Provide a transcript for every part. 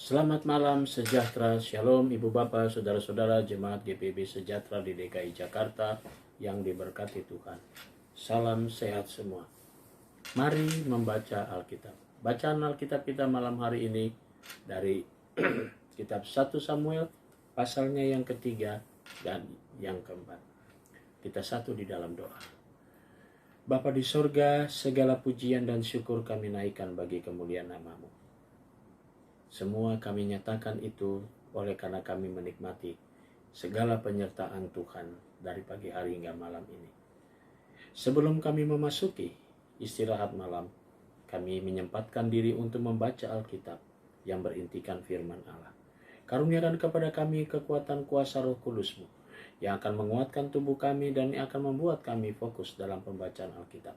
Selamat malam sejahtera, shalom ibu bapak, saudara-saudara jemaat GPB sejahtera di DKI Jakarta yang diberkati Tuhan. Salam sehat semua. Mari membaca Alkitab. Bacaan Alkitab kita malam hari ini dari kitab 1 Samuel pasalnya yang ketiga dan yang keempat. Kita satu di dalam doa. Bapa di sorga, segala pujian dan syukur kami naikkan bagi kemuliaan nama-Mu. Semua kami nyatakan itu oleh karena kami menikmati segala penyertaan Tuhan dari pagi hari hingga malam ini. Sebelum kami memasuki istirahat malam, kami menyempatkan diri untuk membaca Alkitab yang berintikan firman Allah. Karuniakan kepada kami kekuatan kuasa Roh Kudus-Mu yang akan menguatkan tubuh kami dan yang akan membuat kami fokus dalam pembacaan Alkitab.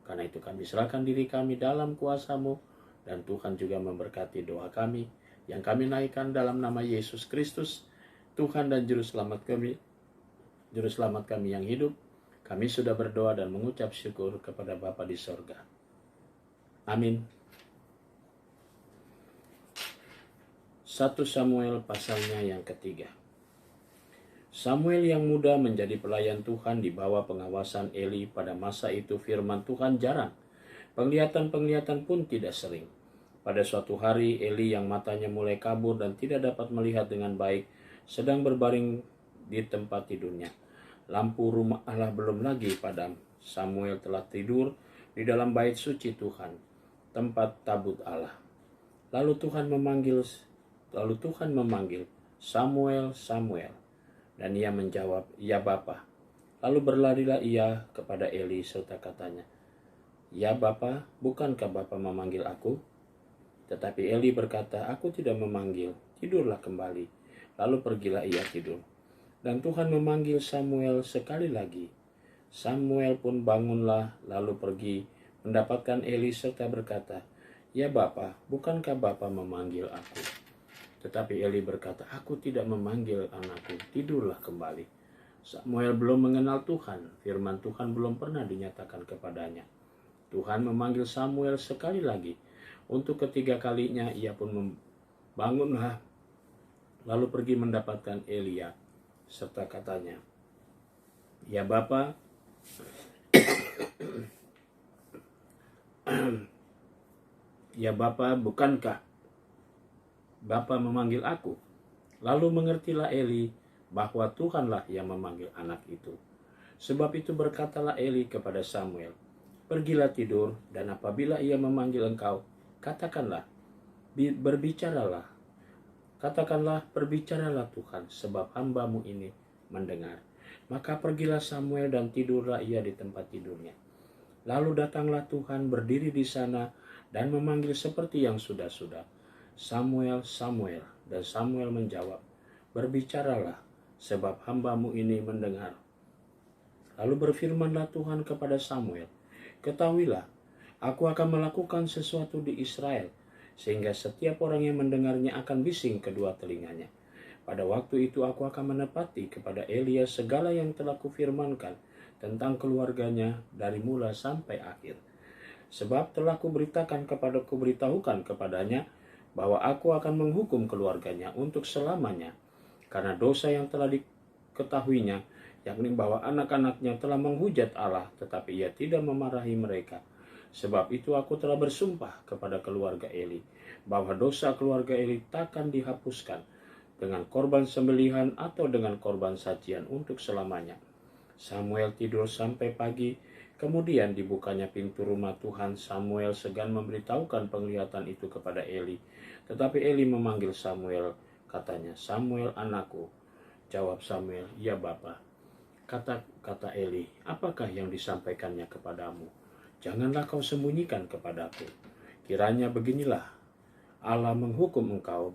Karena itu kami serahkan diri kami dalam kuasa-Mu, dan Tuhan juga memberkati doa kami yang kami naikkan dalam nama Yesus Kristus, Tuhan dan Juru Selamat kami yang hidup. Kami sudah berdoa dan mengucap syukur kepada Bapa di sorga. Amin. 1 Samuel pasalnya yang ketiga. Samuel yang muda menjadi pelayan Tuhan di bawah pengawasan Eli. Pada masa itu firman Tuhan jarang, penglihatan pun tidak sering. Pada suatu hari Eli yang matanya mulai kabur dan tidak dapat melihat dengan baik sedang berbaring di tempat tidurnya. Lampu rumah Allah belum lagi padam. Samuel telah tidur di dalam bait suci Tuhan, tempat tabut Allah. Lalu Tuhan memanggil, Samuel, Samuel. Dan ia menjawab, ya Bapa. Lalu berlarilah ia kepada Eli serta katanya, ya Bapa, bukankah Bapa memanggil aku? Tetapi Eli berkata, aku tidak memanggil, tidurlah kembali. Lalu pergilah ia tidur. Dan Tuhan memanggil Samuel sekali lagi. Samuel pun bangunlah, lalu pergi mendapatkan Eli serta berkata, ya Bapa, bukankah Bapa memanggil aku? Tetapi Eli berkata, aku tidak memanggil anakku, tidurlah kembali. Samuel belum mengenal Tuhan, firman Tuhan belum pernah dinyatakan kepadanya. Tuhan memanggil Samuel sekali lagi. Untuk ketiga kalinya ia pun membangunlah, lalu pergi mendapatkan Elia, serta katanya, ya Bapa, ya Bapa, bukankah Bapa memanggil aku? Lalu mengertilah Eli bahwa Tuhanlah yang memanggil anak itu. Sebab itu berkatalah Eli kepada Samuel, pergilah tidur, dan apabila ia memanggil engkau, katakanlah, berbicaralah Tuhan, sebab hamba-Mu ini mendengar. Maka pergilah Samuel dan tidurlah ia di tempat tidurnya. Lalu datanglah Tuhan berdiri di sana dan memanggil seperti yang sudah-sudah, Samuel, Samuel. Dan Samuel menjawab, berbicaralah, sebab hamba-Mu ini mendengar. Lalu berfirmanlah Tuhan kepada Samuel, ketahuilah, aku akan melakukan sesuatu di Israel, sehingga setiap orang yang mendengarnya akan bising kedua telinganya. Pada waktu itu aku akan menepati kepada Elia segala yang telah kufirmankan tentang keluarganya dari mula sampai akhir. Sebab telah kuberitahukan kepadanya bahwa aku akan menghukum keluarganya untuk selamanya, karena dosa yang telah diketahuinya, yakni bahwa anak-anaknya telah menghujat Allah, tetapi ia tidak memarahi mereka. Sebab itu aku telah bersumpah kepada keluarga Eli, bahwa dosa keluarga Eli takkan dihapuskan dengan korban sembelihan atau dengan korban sajian untuk selamanya. Samuel tidur sampai pagi, kemudian dibukanya pintu rumah Tuhan. Samuel segan memberitahukan penglihatan itu kepada Eli. Tetapi Eli memanggil Samuel, katanya, Samuel anakku. Jawab Samuel, ya Bapa. Kata Eli, apakah yang disampaikannya kepadamu? Janganlah kau sembunyikan kepadaku. Kiranya beginilah, Allah menghukum engkau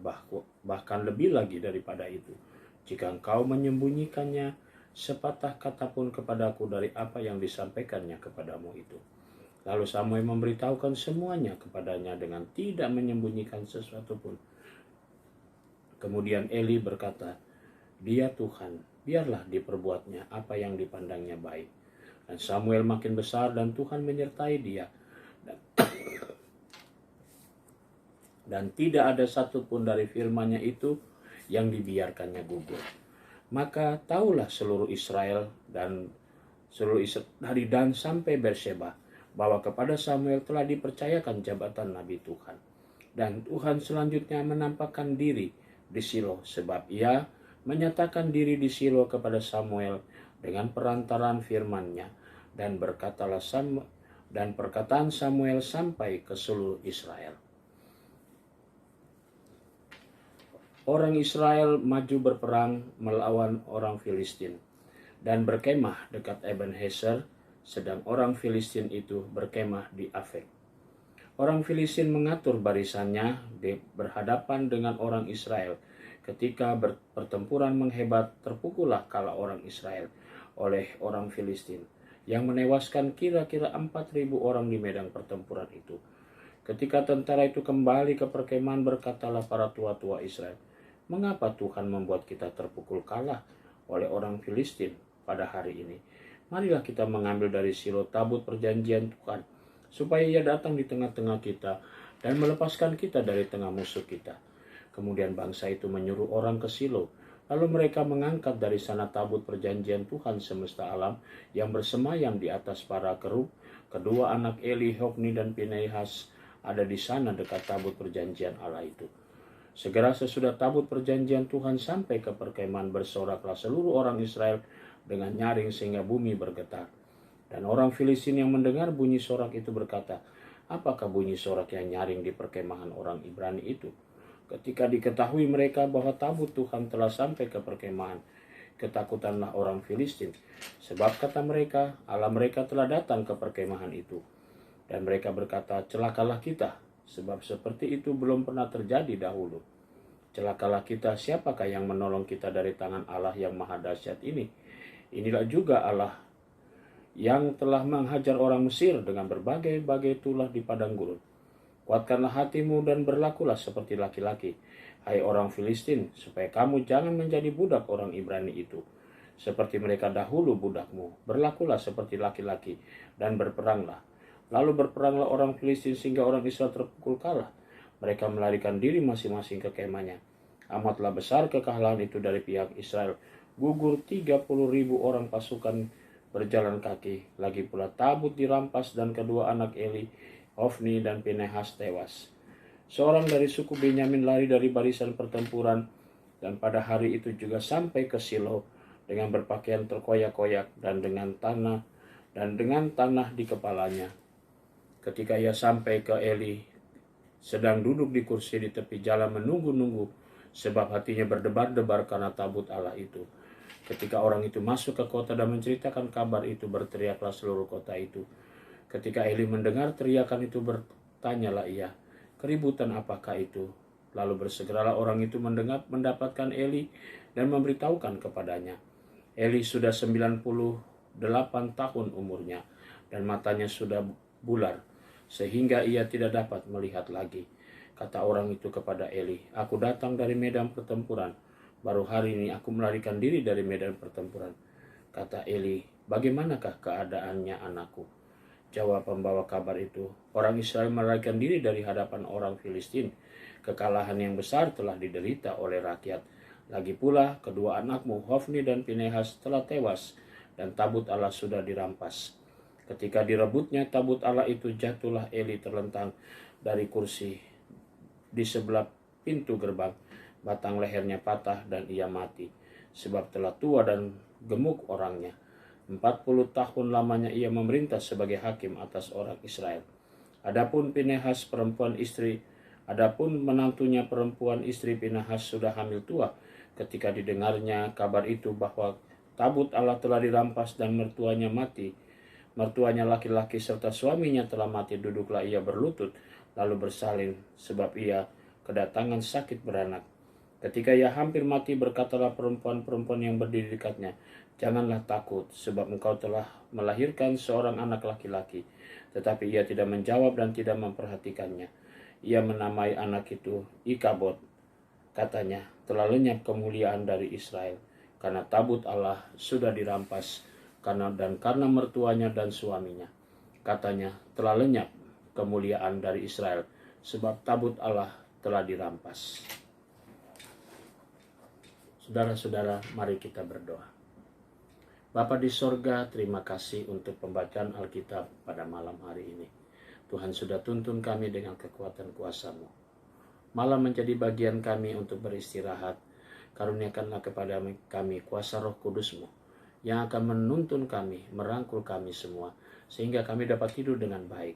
bahkan lebih lagi daripada itu, jika engkau menyembunyikannya sepatah kata pun kepadaku dari apa yang disampaikannya kepadamu itu. Lalu Samuel memberitahukan semuanya kepadanya dengan tidak menyembunyikan sesuatu pun. Kemudian Eli berkata, dia Tuhan, biarlah diperbuatnya apa yang dipandangnya baik. Dan Samuel makin besar dan Tuhan menyertai dia. dan tidak ada satupun dari firman-Nya itu yang dibiarkannya gugur. Maka tahulah seluruh Israel dari Dan sampai Berseba bahwa kepada Samuel telah dipercayakan jabatan Nabi Tuhan. Dan Tuhan selanjutnya menampakkan diri di Shilo, sebab ia menyatakan diri di Shilo kepada Samuel dengan perantaraan firman-Nya, dan perkataan Samuel sampai ke seluruh Israel. Orang Israel maju berperang melawan orang Filistin dan berkemah dekat Ebenezer, sedang orang Filistin itu berkemah di Afek. Orang Filistin mengatur barisannya berhadapan dengan orang Israel. Ketika pertempuran menghebat, terpukullah kala orang Israel oleh orang Filistin, yang menewaskan kira-kira 4.000 orang di medan pertempuran itu. Ketika tentara itu kembali ke perkemahan, berkatalah para tua-tua Israel, "Mengapa Tuhan membuat kita terpukul kalah oleh orang Filistin pada hari ini? Marilah kita mengambil dari Shilo tabut perjanjian Tuhan, supaya ia datang di tengah-tengah kita dan melepaskan kita dari tengah musuh kita." Kemudian bangsa itu menyuruh orang ke Shilo, lalu mereka mengangkat dari sana tabut perjanjian Tuhan semesta alam yang bersemayam di atas para kerub. Kedua anak Eli, Hofni dan Pinehas, ada di sana dekat tabut perjanjian Allah itu. Segera sesudah tabut perjanjian Tuhan sampai ke perkemahan, bersoraklah seluruh orang Israel dengan nyaring sehingga bumi bergetar. Dan orang Filistin yang mendengar bunyi sorak itu berkata, "Apakah bunyi sorak yang nyaring di perkemahan orang Ibrani itu?" Ketika diketahui mereka bahwa tabut Tuhan telah sampai ke perkemahan, ketakutanlah orang Filistin, sebab kata mereka, Allah mereka telah datang ke perkemahan itu. Dan mereka berkata, "Celakalah kita, sebab seperti itu belum pernah terjadi dahulu. Celakalah kita, siapakah yang menolong kita dari tangan Allah yang maha dahsyat ini? Inilah juga Allah yang telah menghajar orang Mesir dengan berbagai-bagai tulah di padang gurun. Kuatkanlah hatimu dan berlakulah seperti laki-laki, hai orang Filistin, supaya kamu jangan menjadi budak orang Ibrani itu. Seperti mereka dahulu budakmu, berlakulah seperti laki-laki dan berperanglah." Lalu berperanglah orang Filistin sehingga orang Israel terpukul kalah. Mereka melarikan diri masing-masing ke kemahnya. Amatlah besar kekalahan itu dari pihak Israel. Gugur 30.000 orang pasukan berjalan kaki. Lagi pula tabut dirampas dan kedua anak Eli, Hofni dan Pinehas tewas. Seorang dari suku Benyamin lari dari barisan pertempuran dan pada hari itu juga sampai ke Shilo dengan berpakaian terkoyak-koyak dan dengan tanah di kepalanya. Ketika ia sampai ke Eli, sedang duduk di kursi di tepi jalan menunggu-nunggu, sebab hatinya berdebar-debar karena tabut Allah itu. Ketika orang itu masuk ke kota dan menceritakan kabar itu, berteriaklah seluruh kota itu. Ketika Eli mendengar teriakan itu, bertanyalah ia, "Keributan apakah itu?" Lalu bersegeralah orang itu mendapatkan Eli dan memberitahukan kepadanya. Eli sudah 98 tahun umurnya dan matanya sudah bular, sehingga ia tidak dapat melihat lagi. Kata orang itu kepada Eli, "Aku datang dari medan pertempuran. Baru hari ini aku melarikan diri dari medan pertempuran." Kata Eli, "Bagaimanakah keadaannya anakku?" Jawab pembawa kabar itu, "Orang Israel melarikan diri dari hadapan orang Filistin. Kekalahan yang besar telah diderita oleh rakyat. Lagi pula kedua anakmu, Hofni dan Pinehas, telah tewas dan tabut Allah sudah dirampas." Ketika direbutnya tabut Allah itu, jatuhlah Eli terlentang dari kursi di sebelah pintu gerbang. Batang lehernya patah dan ia mati, sebab telah tua dan gemuk orangnya. 40 tahun lamanya ia memerintah sebagai hakim atas orang Israel. Adapun menantunya perempuan istri Pinehas sudah hamil tua ketika didengarnya kabar itu bahwa tabut Allah telah dirampas dan mertuanya laki-laki serta suaminya telah mati. Duduklah ia berlutut lalu bersalin, sebab ia kedatangan sakit beranak. Ketika ia hampir mati, berkatalah perempuan-perempuan yang berdiri dekatnya, "Janganlah takut, sebab engkau telah melahirkan seorang anak laki-laki." Tetapi ia tidak menjawab dan tidak memperhatikannya. Ia menamai anak itu Ikabod. Katanya, "Telah lenyap kemuliaan dari Israel, karena tabut Allah sudah dirampas, karena mertuanya dan suaminya." Katanya, "Telah lenyap kemuliaan dari Israel, sebab tabut Allah telah dirampas. Saudara-saudara, mari kita berdoa. Bapa di sorga, terima kasih untuk pembacaan Alkitab pada malam hari ini. Tuhan sudah tuntun kami dengan kekuatan kuasa-Mu. Malam menjadi bagian kami untuk beristirahat. Karuniakanlah kepada kami kuasa Roh Kudus-Mu yang akan menuntun kami, merangkul kami semua, sehingga kami dapat tidur dengan baik.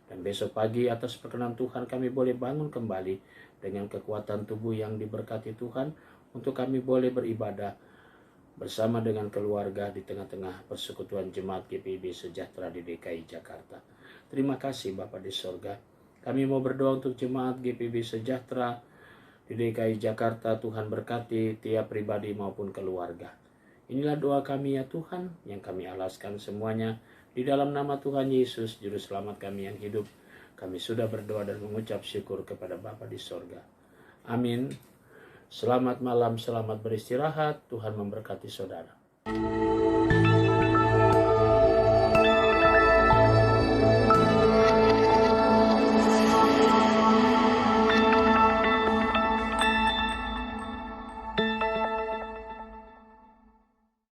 Dan besok pagi atas perkenan Tuhan kami boleh bangun kembali dengan kekuatan tubuh yang diberkati Tuhan, untuk kami boleh beribadah bersama dengan keluarga di tengah-tengah persekutuan Jemaat GPIB Sejahtera di DKI Jakarta. Terima kasih Bapa di sorga. Kami mau berdoa untuk Jemaat GPIB Sejahtera di DKI Jakarta. Tuhan berkati tiap pribadi maupun keluarga. Inilah doa kami ya Tuhan, yang kami alaskan semuanya di dalam nama Tuhan Yesus, Juru Selamat kami yang hidup. Kami sudah berdoa dan mengucap syukur kepada Bapa di sorga. Amin. Selamat malam, selamat beristirahat. Tuhan memberkati saudara.